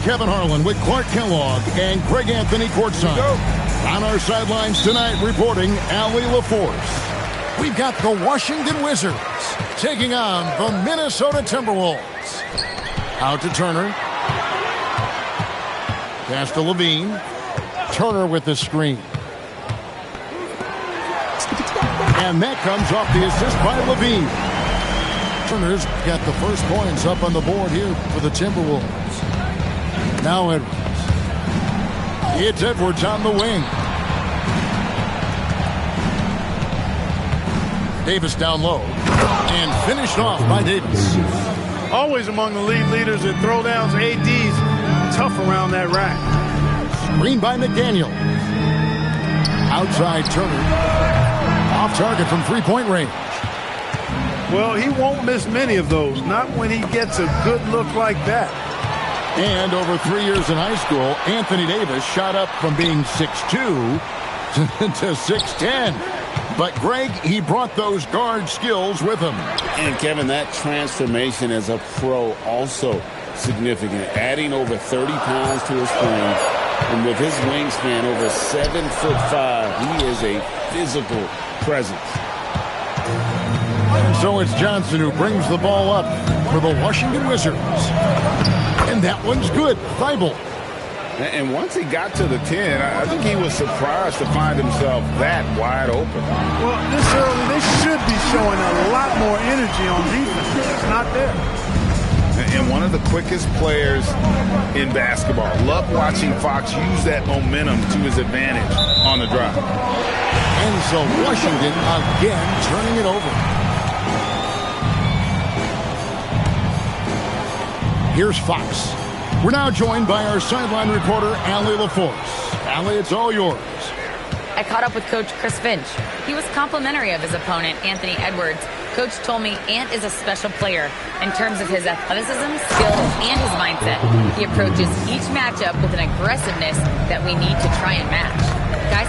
Kevin Harlan with Clark Kellogg and Greg Anthony courtside. On our sidelines tonight, reporting Allie LaForce. We've got the Washington Wizards taking on the Minnesota Timberwolves. Out to Turner. Pass to Levine. Turner with the screen. And that comes off the assist by Levine. Turner's got the first points up on the board here for the Timberwolves. Now Edwards. It's Edwards on the wing. Davis down low. And finished off by Davis. Always among the league leaders in throwdowns. AD's tough around that rack. Screen by McDaniel. Outside Turner. Off target from three-point range. Well, he won't miss many of those. Not when he gets a good look like that. And over 3 years in high school, Anthony Davis shot up from being 6'2" to 6'10". But Greg, he brought those guard skills with him. And Kevin, that transformation as a pro also significant. Adding over 30 pounds to his frame. And with his wingspan over 7'5", he is a physical presence. And so it's Johnson who brings the ball up for the Washington Wizards. And that one's good. Thibault. And once he got to the 10, I think he was surprised to find himself that wide open. Well, this early, they should be showing a lot more energy on defense. It's not there. And one of the quickest players in basketball. Love watching Fox use that momentum to his advantage on the drive. And so Washington again turning it over. Here's Fox. We're now joined by our sideline reporter, Allie LaForce. Allie, it's all yours. I caught up with Coach Chris Finch. He was complimentary of his opponent, Anthony Edwards. Coach told me Ant is a special player in terms of his athleticism, skill, and his mindset. He approaches each matchup with an aggressiveness that we need to try and match. Guys?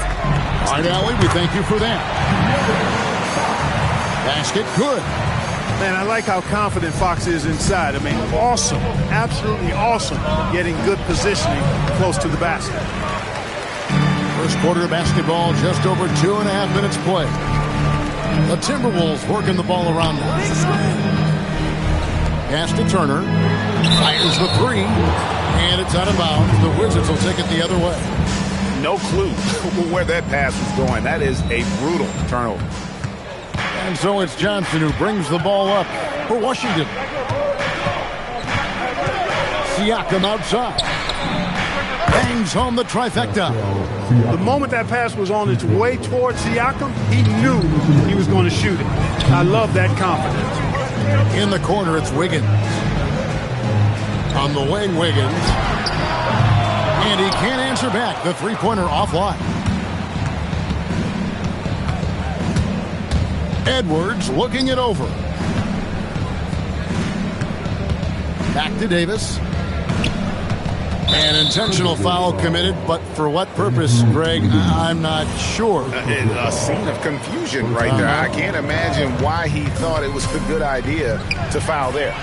All right, Allie, we thank you for that. Basket good. Man, I like how confident Fox is inside. I mean, awesome, absolutely awesome, getting good positioning close to the basket. First quarter of basketball, just over 2.5 minutes play. The Timberwolves working the ball around them. Pass to Turner. Fires the three. And it's out of bounds. The Wizards will take it the other way. No clue where that pass was going. That is a brutal turnover. And so it's Johnson who brings the ball up for Washington. Siakam outside. Bangs home the trifecta. The moment that pass was on its way towards Siakam, he knew he was going to shoot it. I love that confidence. In the corner, it's Wiggins. On the wing, Wiggins. And he can't answer back. The three-pointer offline. Edwards looking it over. Back to Davis. An intentional foul committed, but for what purpose, Greg, I'm not sure. A scene of confusion right there. I can't imagine why he thought it was a good idea to foul there.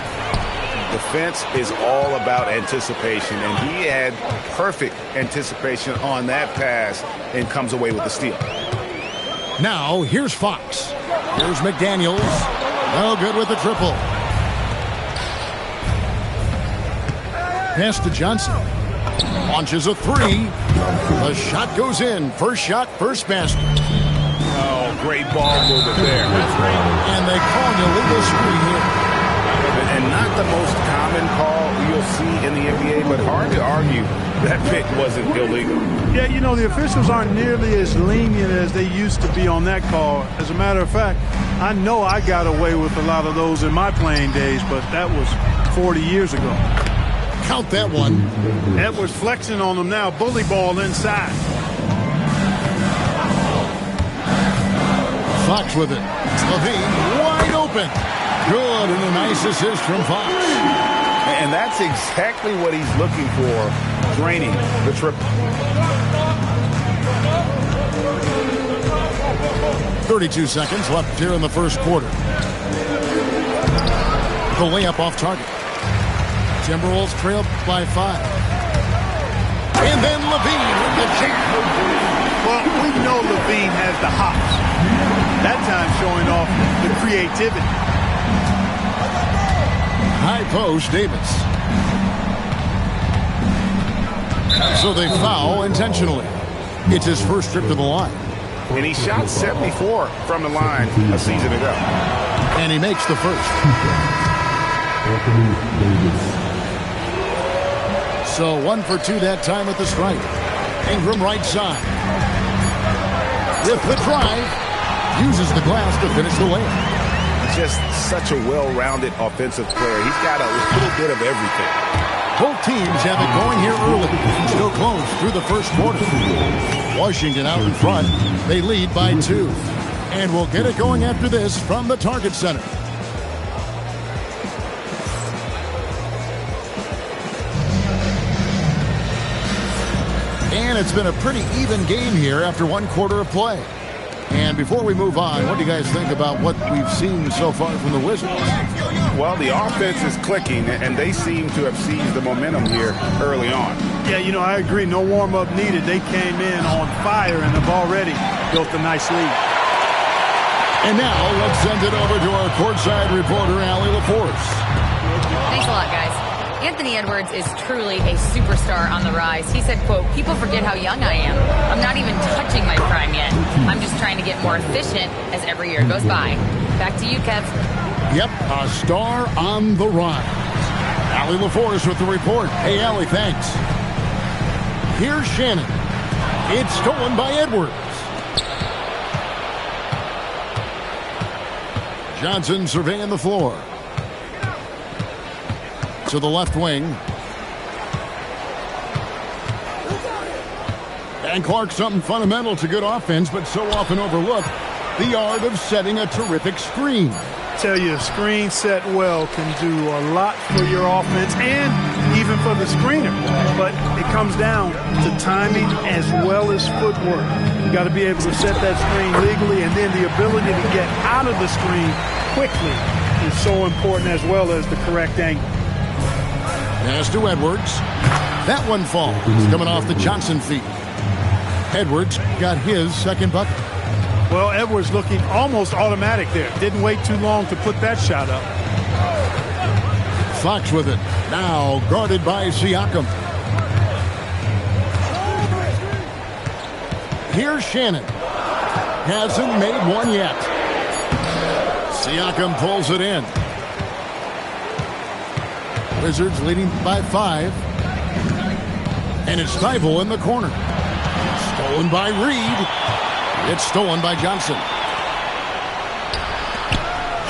Defense is all about anticipation, and he had perfect anticipation on that pass and comes away with the steal. Now, here's Fox. Here's McDaniels. No good with the triple. Pass to Johnson. Launches a three. The shot goes in. First shot, first basket. Oh, great ball movement there. And they call an illegal screen here. And not the most common call you'll see in the NBA, but hard to argue that pick wasn't illegal. Yeah, you know, the officials aren't nearly as lenient as they used to be on that call. As a matter of fact, I know I got away with a lot of those in my playing days, but that was 40 years ago. Count that one. Edwards flexing on them now. Bully ball inside. Fox with it. Levine wide open. Good, and a nice assist from Fox. And that's exactly what he's looking for, draining the triple. 32 seconds left here in the first quarter. The layup off target. Timberwolves trail by 5. And then Levine with the jab. Well, we know Levine has the hops. That time showing off the creativity. High post, Davis. So they foul intentionally. It's his first trip to the line. And he shot 74 from the line a season ago. And he makes the first. So 1 for 2 that time at the stripe. Ingram right side. With the drive. Uses the glass to finish the layup. Just such a well-rounded offensive player. He's got a little bit of everything. Both teams have it going here early. Still close through the first quarter. Washington out in front. They lead by 2. And we'll get it going after this from the Target Center. And it's been a pretty even game here after 1 quarter of play. And before we move on, what do you guys think about what we've seen so far from the Wizards? Well, the offense is clicking, and they seem to have seized the momentum here early on. Yeah, you know, I agree. No warm-up needed. They came in on fire and have already built a nice lead. And now let's send it over to our courtside reporter, Allie LaForce. Thanks a lot, guys. Anthony Edwards is truly a superstar on the rise. He said, quote, "People forget how young I am. I'm not even touching my prime yet. I'm just trying to get more efficient as every year goes by." Back to you, Kev. Yep, a star on the rise. Allie LaForce with the report. Hey, Allie, thanks. Here's Shannon. It's stolen by Edwards. Johnson surveying the floor. To the left wing. And Clark, something fundamental to good offense, but so often overlooked. The art of setting a terrific screen. Tell you, a screen set well can do a lot for your offense and even for the screener. But it comes down to timing as well as footwork. You got to be able to set that screen legally, and then the ability to get out of the screen quickly is so important, as well as the correct angle. Pass to Edwards. That one falls. Coming off the Johnson feet. Edwards got his second bucket. Well, Edwards looking almost automatic there. Didn't wait too long to put that shot up. Fox with it. Now guarded by Siakam. Here's Shannon. Hasn't made one yet. Siakam pulls it in. Wizards leading by 5. And it's Stiefel in the corner. Stolen by Reed. It's stolen by Johnson.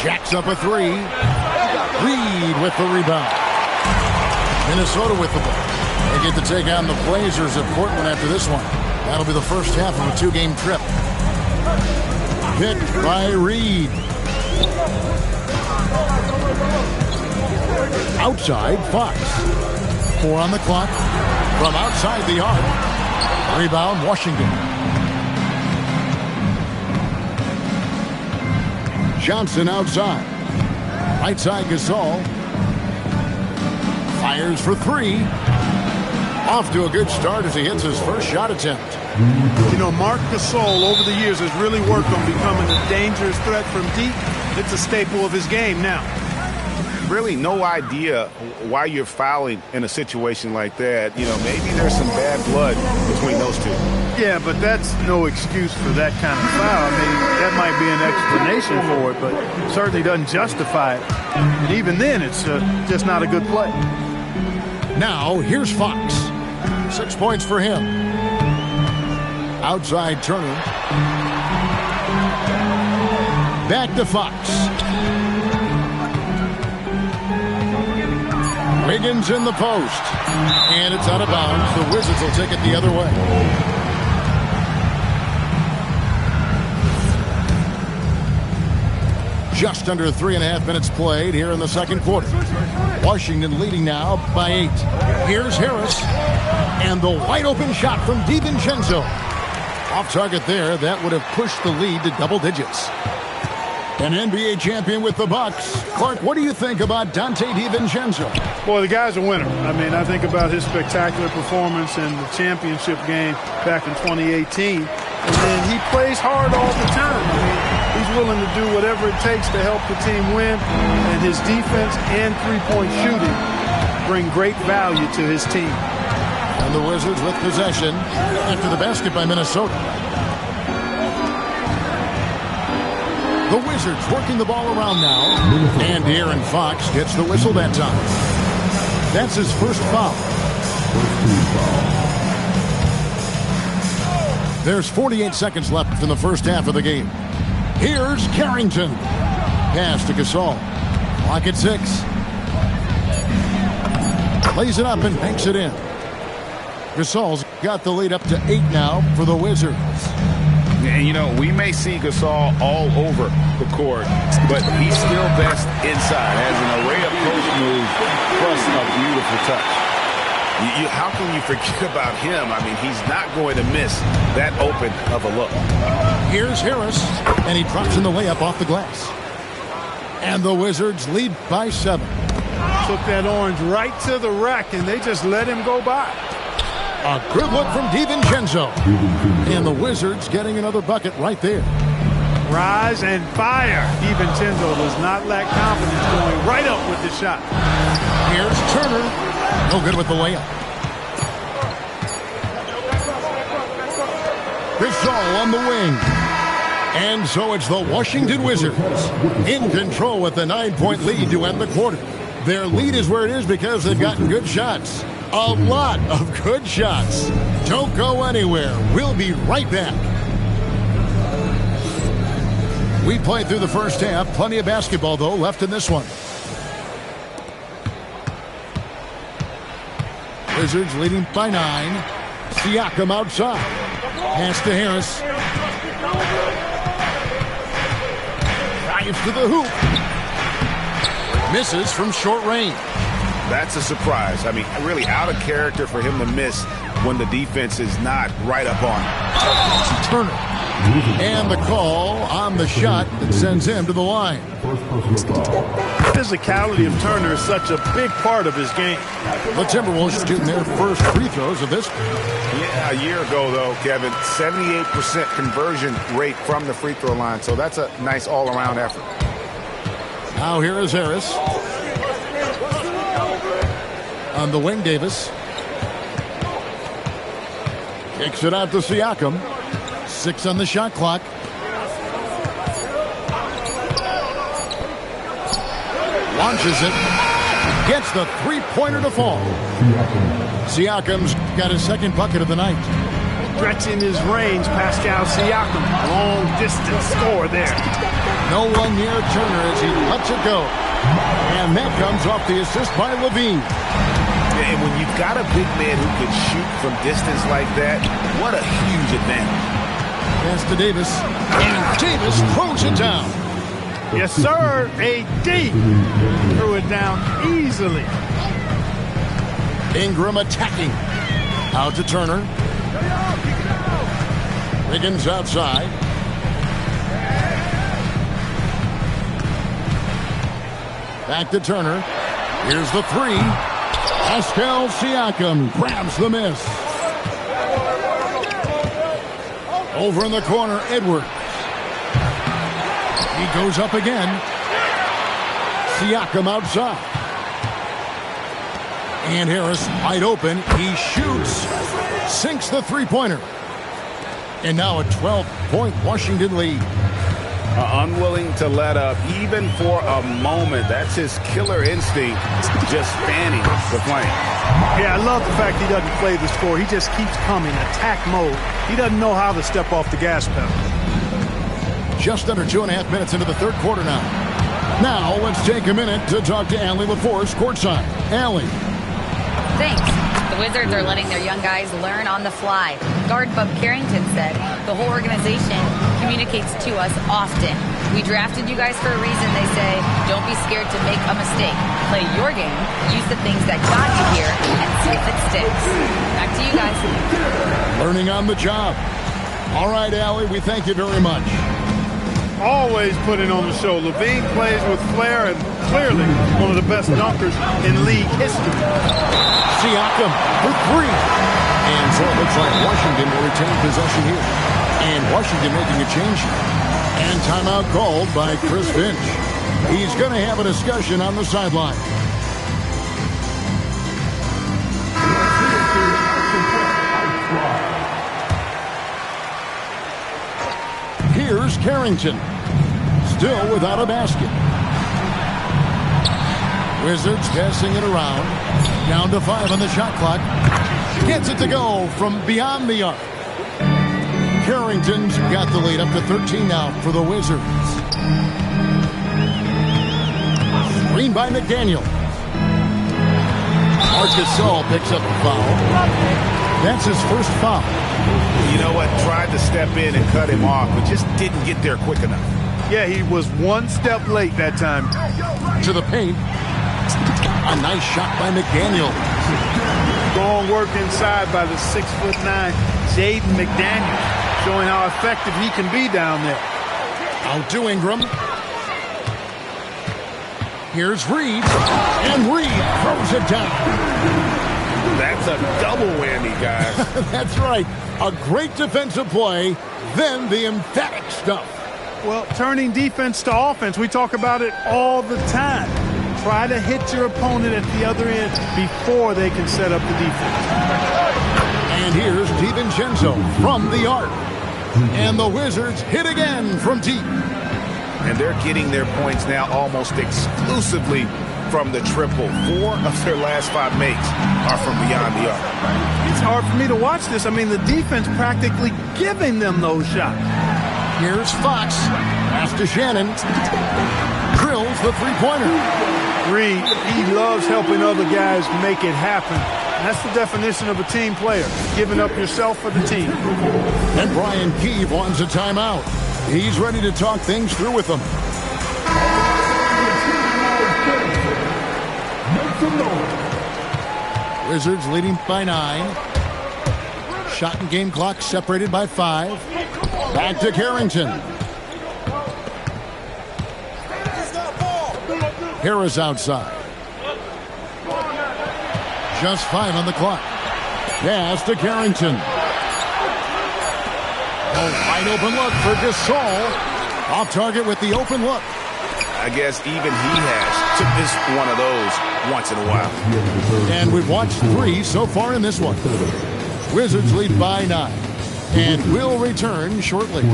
Jacks up a 3. Reed with the rebound. Minnesota with the ball. They get to take on the Blazers of Portland after this one. That'll be the first half of a 2-game trip. Picked by Reed. Outside, Fox. 4 on the clock. From outside the arc. Rebound, Washington. Johnson outside. Right side, Gasol. Fires for 3. Off to a good start as he hits his first shot attempt. You know, Marc Gasol over the years has really worked on becoming a dangerous threat from deep. It's a staple of his game now. Really no idea why you're fouling in a situation like that. You know, maybe there's some bad blood between those two. Yeah, but that's no excuse for that kind of foul. I mean, that might be an explanation for it, but it certainly doesn't justify it. And even then, it's just not a good play. Now, here's Fox. 6 points for him. Outside Turner. Back to Fox. Wiggins in the post. And it's out of bounds. The Wizards will take it the other way. Just under 3.5 minutes played here in the second quarter. Washington leading now by 8. Here's Harris. And the wide open shot from DiVincenzo. Off target there. That would have pushed the lead to double digits. An NBA champion with the Bucks. Clark, what do you think about Dante DiVincenzo? Boy, the guy's a winner. I mean, I think about his spectacular performance in the championship game back in 2018. And then he plays hard all the time. I mean, he's willing to do whatever it takes to help the team win. And his defense and three-point shooting bring great value to his team. And the Wizards with possession after the basket by Minnesota. The Wizards working the ball around now. And De'Aaron Fox gets the whistle that time. That's his first foul. There's 48 seconds left in the first half of the game. Here's Carrington. Pass to Gasol. Clock at 6. Lays it up and banks it in. Gasol's got the lead up to 8 now for the Wizards. And, you know, we may see Gasol all over the court, but he's still best inside. Has an array of post moves plus a beautiful touch. How can you forget about him? I mean, he's not going to miss that open of a look. Here's Harris, and he drops in the layup off the glass. And the Wizards lead by 7. Took that orange right to the rack, and they just let him go by. A good look from DiVincenzo. And the Wizards getting another bucket right there. Rise and fire. DiVincenzo does not lack confidence going right up with the shot. Here's Turner. No good with the layup. Gasol on the wing. And so it's the Washington Wizards in control with the 9-point lead to end the quarter. Their lead is where it is because they've gotten good shots. A lot of good shots. Don't go anywhere. We'll be right back. We played through the first half. Plenty of basketball, though, left in this one. Wizards leading by 9. Siakam outside. Pass to Harris. Drives to the hoop. Misses from short range. That's a surprise. I mean, really out of character for him to miss when the defense is not right up on him. Turner. And the call on the shot that sends him to the line. The physicality of Turner is such a big part of his game. The Timberwolves shooting their first free throws of this. Yeah, a year ago, though, Kevin, 78% conversion rate from the free throw line. So that's a nice all-around effort. Now here is Harris. On the wing, Davis. Kicks it out to Siakam. 6 on the shot clock. Launches it. Gets the three-pointer to fall. Siakam's got his second bucket of the night. Stretching his range, Pascal Siakam. Long distance score there. No one near Turner as he lets it go. And that comes off the assist by Levine. And when you've got a big man who can shoot from distance like that, what a huge advantage. Pass to Davis. And Davis throws it down. Yes, sir. AD threw it down easily. Ingram attacking. Out to Turner. Wiggins outside. Back to Turner. Here's the 3. Pascal Siakam grabs the miss. Over in the corner, Edwards. He goes up again. Siakam outside. And Harris wide open. He shoots. Sinks the three-pointer. And now a 12-point Washington lead. Unwilling to let up even for a moment. That's his killer instinct, just spanning the flame. Yeah, I love the fact he doesn't play the score. He just keeps coming, attack mode. He doesn't know how to step off the gas pedal. Just under 2.5 minutes into the third quarter now. Now let's take a minute to talk to Allie LaForce courtside. Allie. Thanks. The Wizards are letting their young guys learn on the fly. Guard Bub Carrington said the whole organization communicates to us often. We drafted you guys for a reason, they say. Don't be scared to make a mistake. Play your game, use the things that got you here, and see if it sticks. Back to you guys. Learning on the job. All right, Allie, we thank you very much. always putting on the show. Levine plays with flair and clearly one of the best dunkers in league history. Siakam for three. And so it looks like Washington will retain possession here. And Washington making a change here. And timeout called by Chris Finch. He's going to have a discussion on the sideline. Here's Carrington. Still without a basket. Wizards passing it around. Down to 5 on the shot clock. Gets it to go from beyond the arc. Carrington's got the lead up to 13 now for the Wizards. Screen by McDaniel. Marcus Gasol picks up the foul. That's his first foul. You know what? Tried to step in and cut him off, but just didn't get there quick enough. Yeah, he was one step late that time. To the paint. A nice shot by McDaniel. Strong work inside by the 6'9" Jaden McDaniel, showing how effective he can be down there. Out to Ingram. Here's Reed. And Reed throws it down. That's a double whammy, guys. That's right. A great defensive play, then the emphatic stuff. Well, turning defense to offense, we talk about it all the time. Try to hit your opponent at the other end before they can set up the defense. And here's DiVincenzo from the arc. And the Wizards hit again from deep. And they're getting their points now almost exclusively from the triple. 4 of their last 5 makes are from beyond the arc. It's hard for me to watch this. I mean, the defense practically giving them those shots. Here's Fox. Pass to Shannon. Drills the three-pointer. Reed, he loves helping other guys make it happen. And that's the definition of a team player, giving up yourself for the team. And Brian Keefe wants a timeout. He's ready to talk things through with them. Wizards leading by 9. Shot and game clock separated by 5. Back to Carrington. Harris outside. Just 5 on the clock. Pass to Carrington. A wide open look for Gasol. Off target with the open look. I guess even he has took this one of those once in a while. And we've watched 3 so far in this one. Wizards lead by 9. And will return shortly.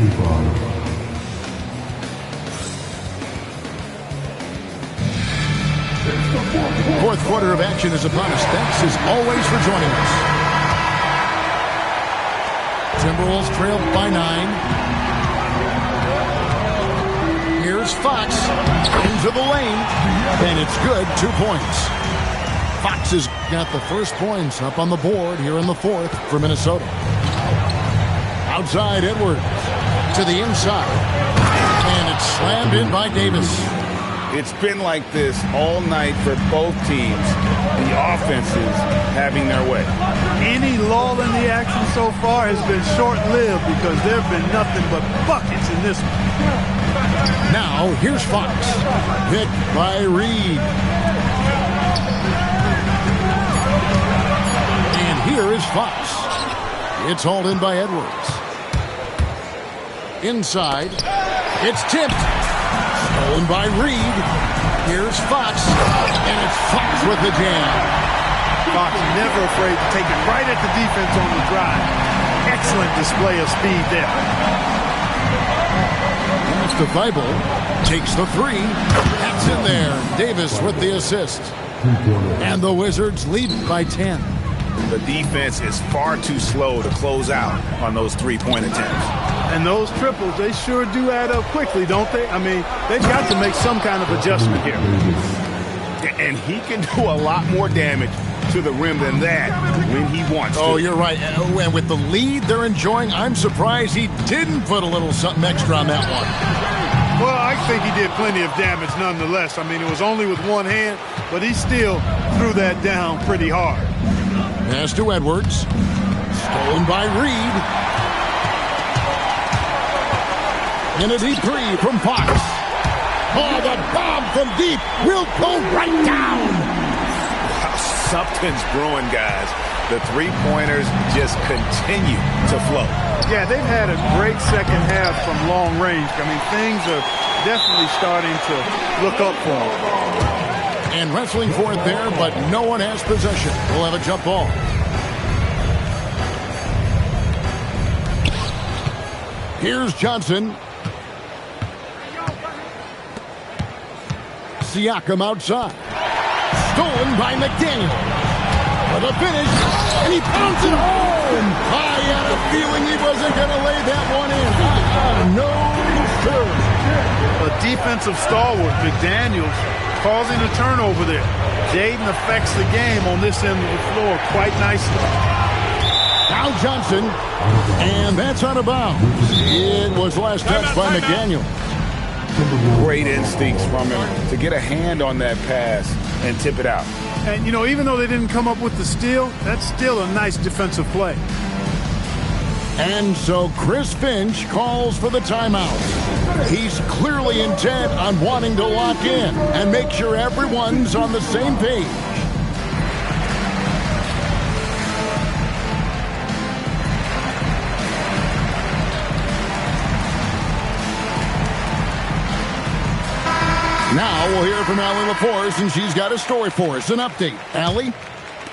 Fourth quarter of action is upon us. Thanks as always for joining us. Timberwolves trail by 9. Here's Fox into the lane. And it's good. 2 points. Fox has got the first points up on the board here in the 4th for Minnesota. Outside Edwards to the inside. And it's slammed in by Davis. It's been like this all night for both teams. The offenses having their way. Any lull in the action so far has been short-lived because there have been nothing but buckets in this one. Now, here's Fox. Picked by Reed. And here is Fox. It's hauled in by Edwards. Inside. It's tipped. Stolen by Reed. Here's Fox. And it's Fox with the jam. Fox never afraid to take it right at the defense on the drive. Excellent display of speed there. Pass to Feibel. Takes the 3. That's in there. Davis with the assist. And the Wizards lead by 10. The defense is far too slow to close out on those 3-point attempts. And those triples, they sure do add up quickly, don't they? I mean, they've got to make some kind of adjustment here. And he can do a lot more damage to the rim than that when he wants to. Oh, you're right. And with the lead they're enjoying, I'm surprised he didn't put a little something extra on that one. Well, I think he did plenty of damage nonetheless. I mean, it was only with one hand, but he still threw that down pretty hard. Pass to Edwards. Stolen by Reed. And a deep three from Fox. Oh, the bomb from deep will go right down. Wow, something's brewing, guys. The three-pointers just continue to flow. Yeah, they've had a great second half from long range. I mean, things are definitely starting to look up for them. And wrestling for it there, but no one has possession. We'll have a jump ball. Here's Johnson. Siakam outside. Stolen by McDaniel. For the finish, and he pounds it home. I had a feeling he wasn't going to lay that one in. No, sir. A defensive stalwart, McDaniels, causing a turnover there. Jaden affects the game on this end of the floor quite nicely. Now Johnson, and that's out of bounds. It was last touched by McDaniel. Great instincts from him to get a hand on that pass and tip it out. And, you know, even though they didn't come up with the steal, that's still a nice defensive play. And so Chris Finch calls for the timeout. He's clearly intent on wanting to lock in and make sure everyone's on the same page. Now we'll hear from Allie LaForce, and she's got a story for us. An update. Allie?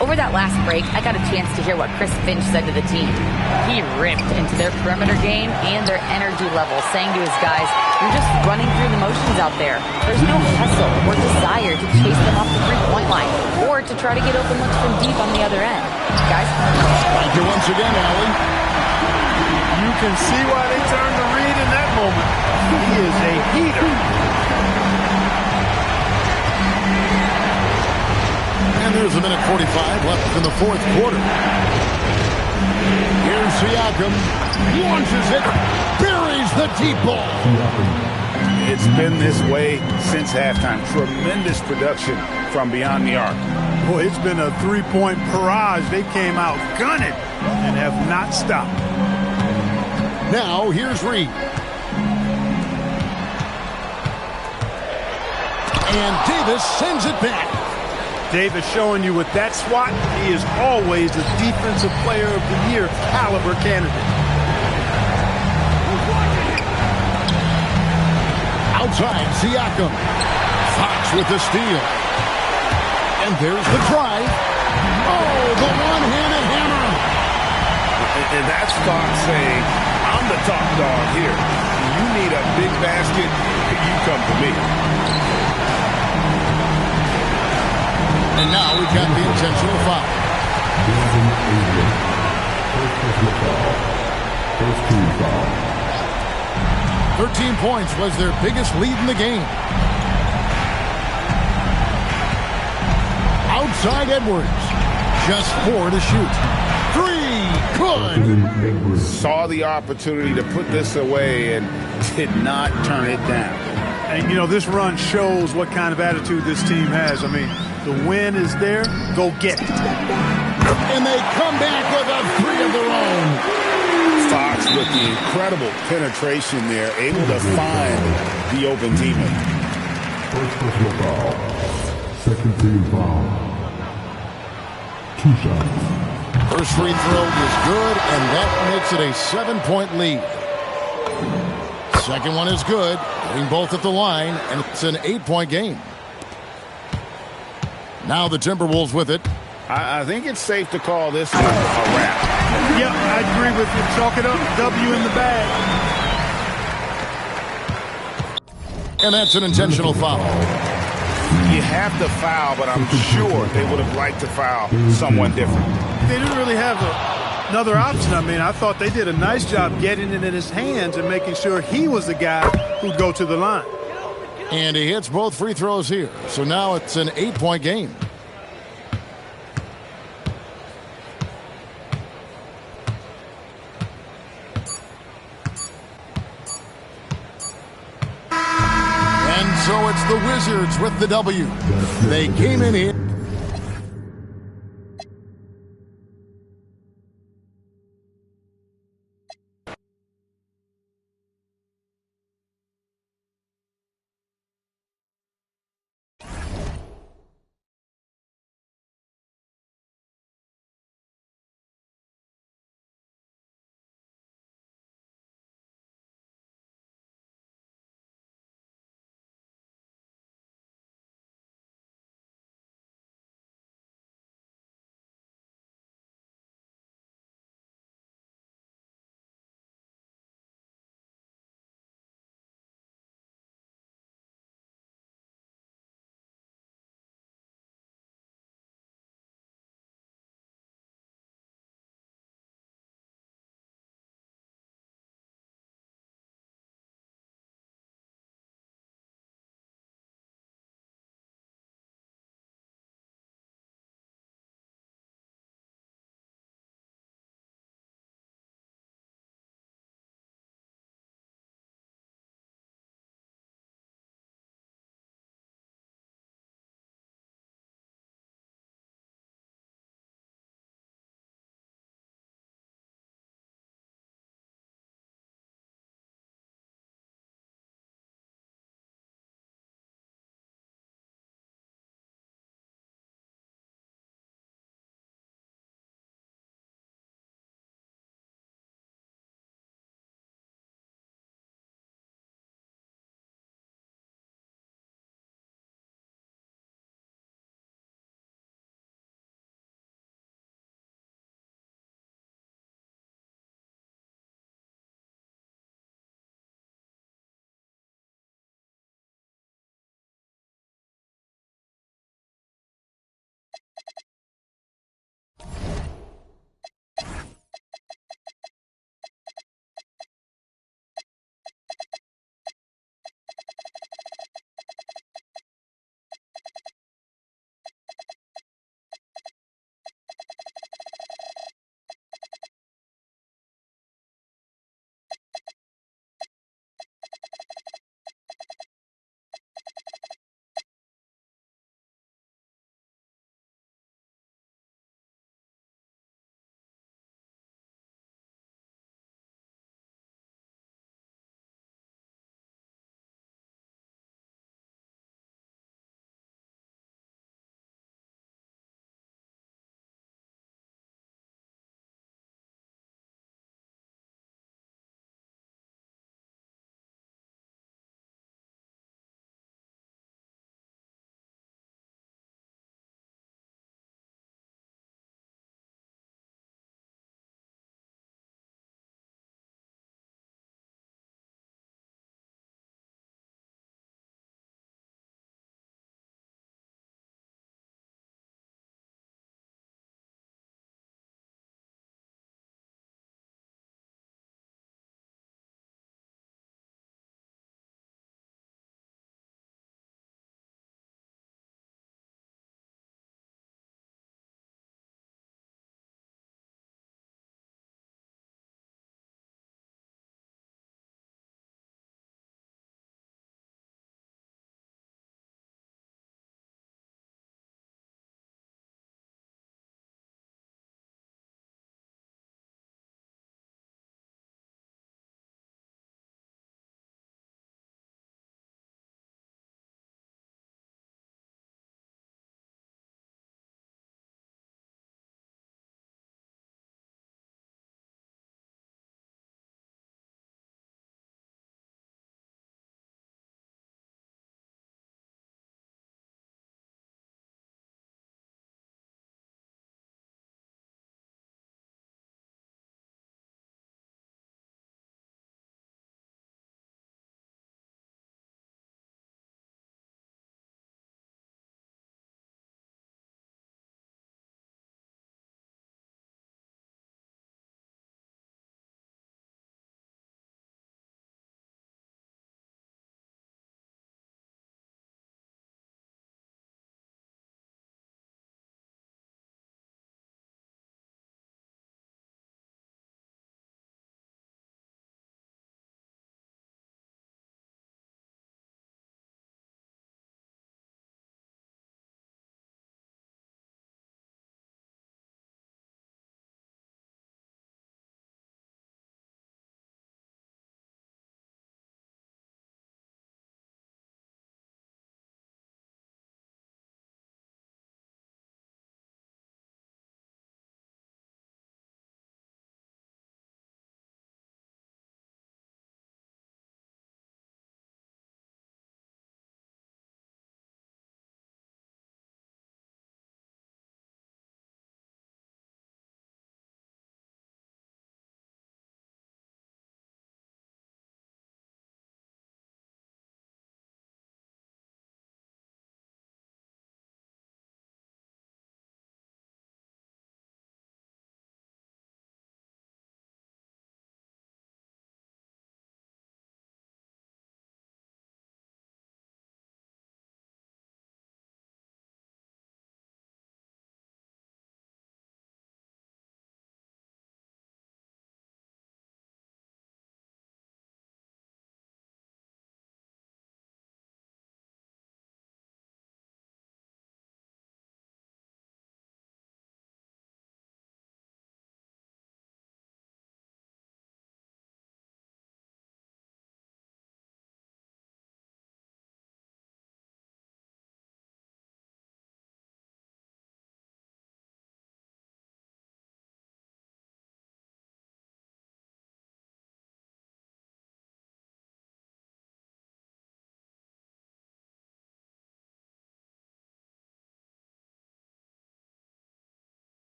Over that last break, I got a chance to hear what Chris Finch said to the team. He ripped into their perimeter game and their energy level, saying to his guys, "You're just running through the motions out there. There's no hustle or desire to chase them off the three-point line or to try to get open looks from deep on the other end." Guys? Thank you once again, Allie. You can see why they turned to Reed in that moment. He is a heater. And there's a minute 45 left in the fourth quarter. Here's Siakam. Launches it. Buries the deep ball. It's been this way since halftime. Tremendous production from beyond the arc. Boy, it's been a three-point barrage. They came out gunning and have not stopped. Now, here's Reed. And Davis sends it back. Davis showing you with that swat, he is always a Defensive Player of the Year caliber candidate. Outside, Siakam. Fox with the steal. And there's the drive. Oh, the one-handed hammer. And that's Fox saying, "I'm the top dog here. You need a big basket, you come to me." And now we've got the intentional foul. 13 points was their biggest lead in the game. Outside Edwards. Just 4 to shoot. 3. Good. Saw the opportunity to put this away and did not turn it down. And, you know, this run shows what kind of attitude this team has. I mean, the win is there. Go get it. And they come back with a 3 of their own. Fox with the incredible penetration there, able to find the open teammate. First personal foul. Second team foul. 2 shots. First free throw is good, and that makes it a 7-point lead. Second one is good, getting both at the line, and it's an 8-point game. Now the Timberwolves with it. I think it's safe to call this one a wrap. Yep, I agree with you. Chalk it up. W in the bag. And that's an intentional foul. You have to foul, but I'm sure they would have liked to foul someone different. They didn't really have another option. I mean, I thought they did a nice job getting it in his hands and making sure he was the guy who'd go to the line. And he hits both free throws here. So now it's an 8-point game. And so it's the Wizards with the W. They came in here.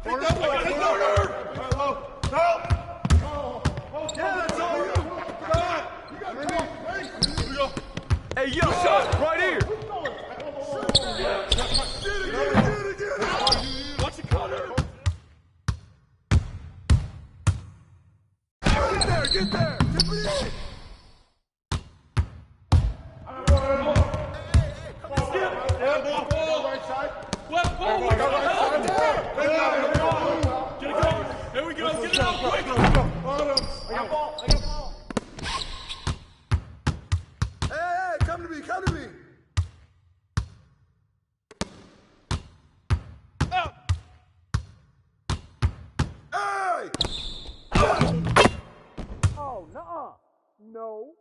Hey, yo, shot right here. Watch it, Connor. Get there. Get me in. There we go. Get it out quick. I got ball. Hey, come to me. Up. Hey! Oh, no.